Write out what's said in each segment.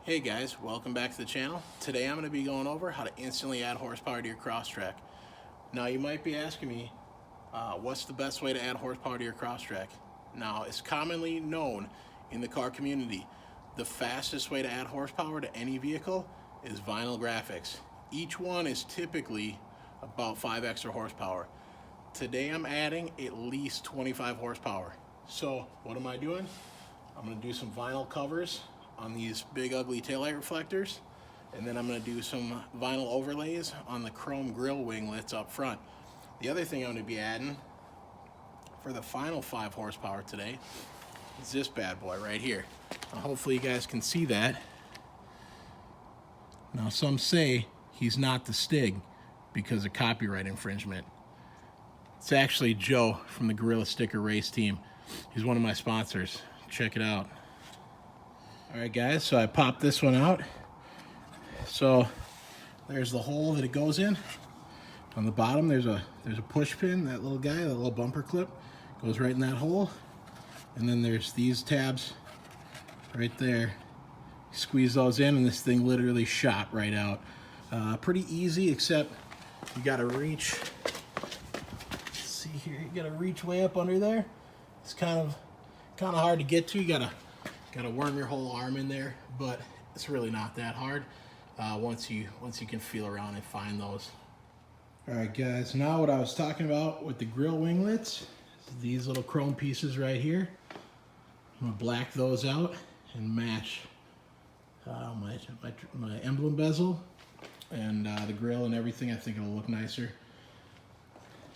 Hey guys, welcome back to the channel. Today I'm going to be going over how to instantly add horsepower to your crosstrek. Now you might be asking me, what's the best way to add horsepower to your crosstrek? Now it's commonly known in the car community, the fastest way to add horsepower to any vehicle is vinyl graphics. Each one is typically about 5 extra horsepower. Today I'm adding at least 25 horsepower. So what am I doing? I'm going to do some vinyl covers on these big ugly taillight reflectors, and then I'm going to do some vinyl overlays on the chrome Grille Winglets up front. The other thing I'm going to be adding for the final 5 horsepower today is this bad boy right here. Now, hopefully you guys can see that. Now some say he's not the Stig because of copyright infringement. It's actually Joe from the Gorilla Sticker Race team. He's one of my sponsors. Check it out. Alright guys, so I popped this one out. So there's the hole that it goes in. On the bottom there's a push pin, that little guy, that little bumper clip goes right in that hole. And then there's these tabs right there. Squeeze those in and this thing literally shot right out. Pretty easy, except you gotta reach. Let's see here, you gotta reach way up under there. It's kind of hard to get to. You gotta worm your whole arm in there, but it's really not that hard once you can feel around and find those. All right guys, now what I was talking about with the Grille Winglets, these little chrome pieces right here. I'm gonna black those out and match my emblem bezel and the grill and everything. I think it'll look nicer.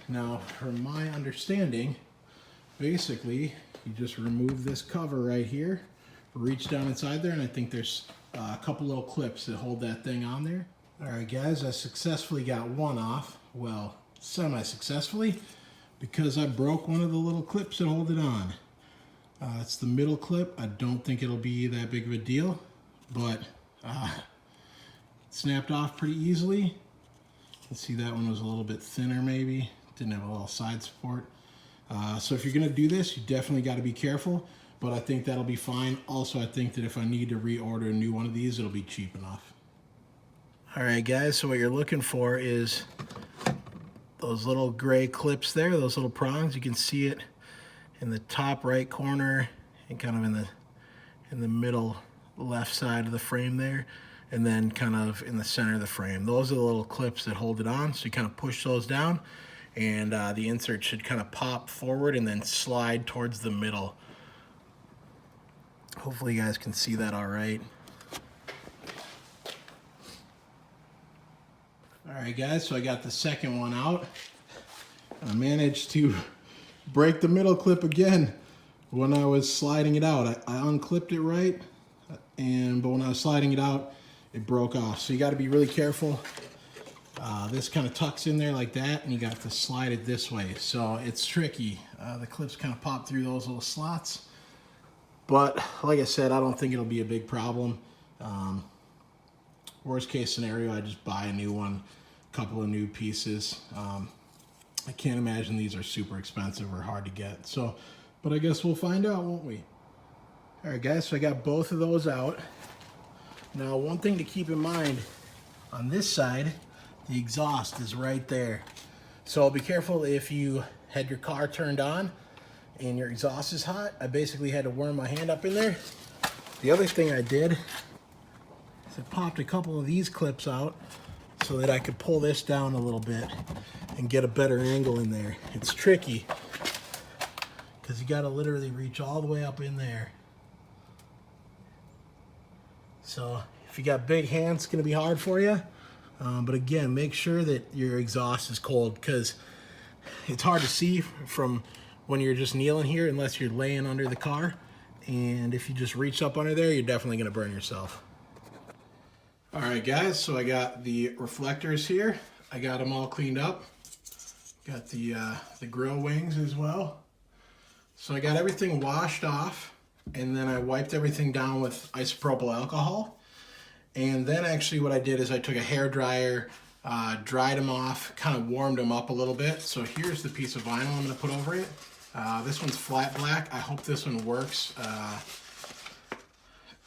Now, from my understanding, basically you just remove this cover right here, reach down inside there, and I think there's a couple little clips that hold that thing on there. All right guys, I successfully got one off. Well, semi-successfully, because I broke one of the little clips that hold it on. It's the middle clip. I don't think it'll be that big of a deal, but it snapped off pretty easily. Let's see, that one was a little bit thinner maybe. Didn't have a little side support. So if you're gonna do this, you definitely gotta be careful, but I think that'll be fine. Also, I think that if I need to reorder a new one of these, it'll be cheap enough. All right guys, so what you're looking for is those little gray clips there, those little prongs. You can see it in the top right corner and kind of in the middle left side of the frame there, and then kind of in the center of the frame. Those are the little clips that hold it on, so you kind of push those down, and the insert should kind of pop forward and then slide towards the middle. Hopefully you guys can see that all right. All right guys, so I got the second one out. I managed to break the middle clip again when I was sliding it out. I unclipped it right, but when I was sliding it out, it broke off. So you got to be really careful. This kind of tucks in there like that, and you got to slide it this way. So it's tricky. The clips kind of pop through those little slots. But like I said, I don't think it'll be a big problem. Worst case scenario, I just buy a new one, a couple of new pieces. I can't imagine these are super expensive or hard to get. So, but I guess we'll find out, won't we? All right guys, so I got both of those out. Now, one thing to keep in mind, on this side, the exhaust is right there. So be careful if you had your car turned on and your exhaust is hot. I basically had to worm my hand up in there. The other thing I did is I popped a couple of these clips out so that I could pull this down a little bit and get a better angle in there. It's tricky because you got to literally reach all the way up in there. So if you got big hands, it's going to be hard for you. But again, make sure that your exhaust is cold, because it's hard to see from when you're just kneeling here unless you're laying under the car. And if you just reach up under there, you're definitely going to burn yourself. All right guys, so I got the reflectors here. I got them all cleaned up. Got the grill wings as well. So I got everything washed off, and then I wiped everything down with isopropyl alcohol. And then actually what I did is I took a hair dryer, dried them off, kind of warmed them up a little bit. So here's the piece of vinyl I'm going to put over it. This one's flat black. I hope this one works.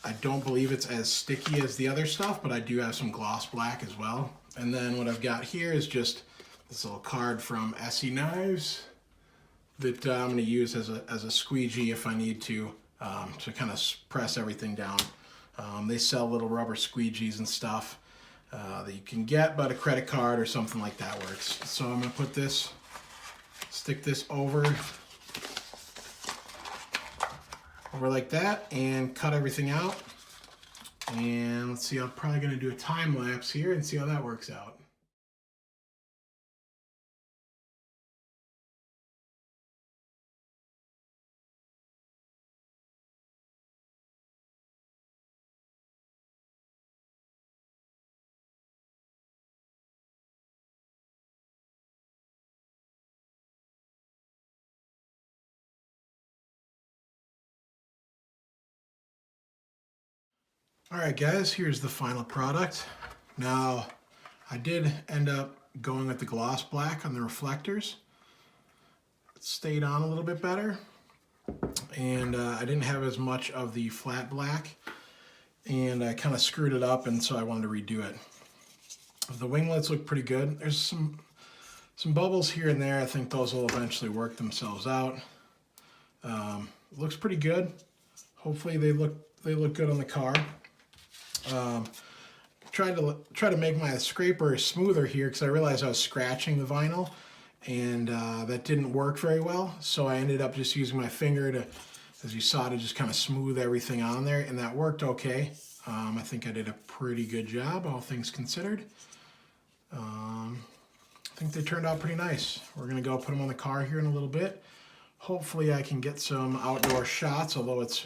I don't believe it's as sticky as the other stuff, but I do have some gloss black as well. And then what I've got here is just this little card from Essie Knives that I'm going to use as a squeegee if I need to kind of press everything down. They sell little rubber squeegees and stuff that you can get, but a credit card or something like that works. So I'm going to put this, stick this over like that and cut everything out. And let's see, I'm probably going to do a time lapse here and see how that works out. Alright guys, here's the final product. Now, I did end up going with the gloss black on the reflectors. It stayed on a little bit better. And I didn't have as much of the flat black. And I kind of screwed it up, and so I wanted to redo it. The winglets look pretty good. There's some bubbles here and there. I think those will eventually work themselves out. Looks pretty good. Hopefully they look good on the car. Try to make my scraper smoother here because I realized I was scratching the vinyl, and that didn't work very well. So I ended up just using my finger to, as you saw, to just kind of smooth everything on there, and that worked okay. I think I did a pretty good job, all things considered. I think they turned out pretty nice. We're gonna go put them on the car here in a little bit. Hopefully I can get some outdoor shots, although it's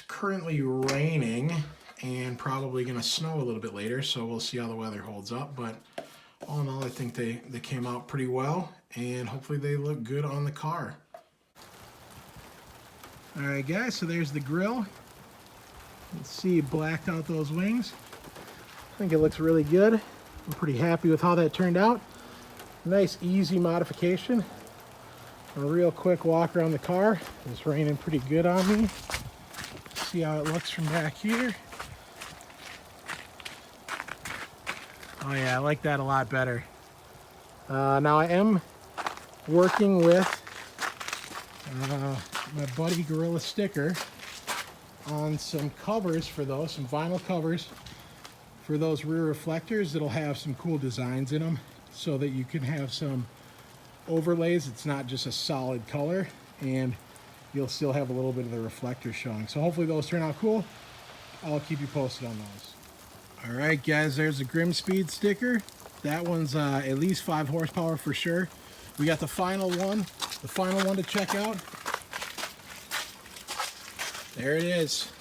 currently raining and probably going to snow a little bit later, so we'll see how the weather holds up. But all in all, I think they came out pretty well, and hopefully they look good on the car. Alright guys, so there's the grill. Let's see, blacked out those wings. I think it looks really good. I'm pretty happy with how that turned out. Nice, easy modification. A real quick walk around the car. It's raining pretty good on me. See how it looks from back here. Oh yeah, I like that a lot better. Now I am working with my buddy Gorilla Sticker on some covers for those, some vinyl covers for those rear reflectors that'll have some cool designs in them so that you can have some overlays. It's not just a solid color, and you'll still have a little bit of the reflector showing. So hopefully those turn out cool. I'll keep you posted on those. All right guys, there's the Grim Speed sticker. That one's at least 5 horsepower for sure. We got the final one to check out. There it is.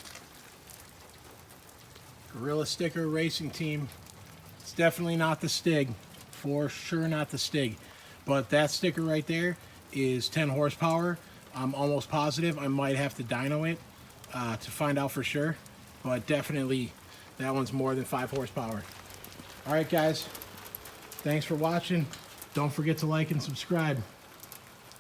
Gorilla Sticker Racing Team. It's definitely not the Stig. For sure not the Stig. But that sticker right there is 10 horsepower. I'm almost positive. I might have to dyno it to find out for sure. But definitely that one's more than 5 horsepower. All right, guys. Thanks for watching. Don't forget to like and subscribe.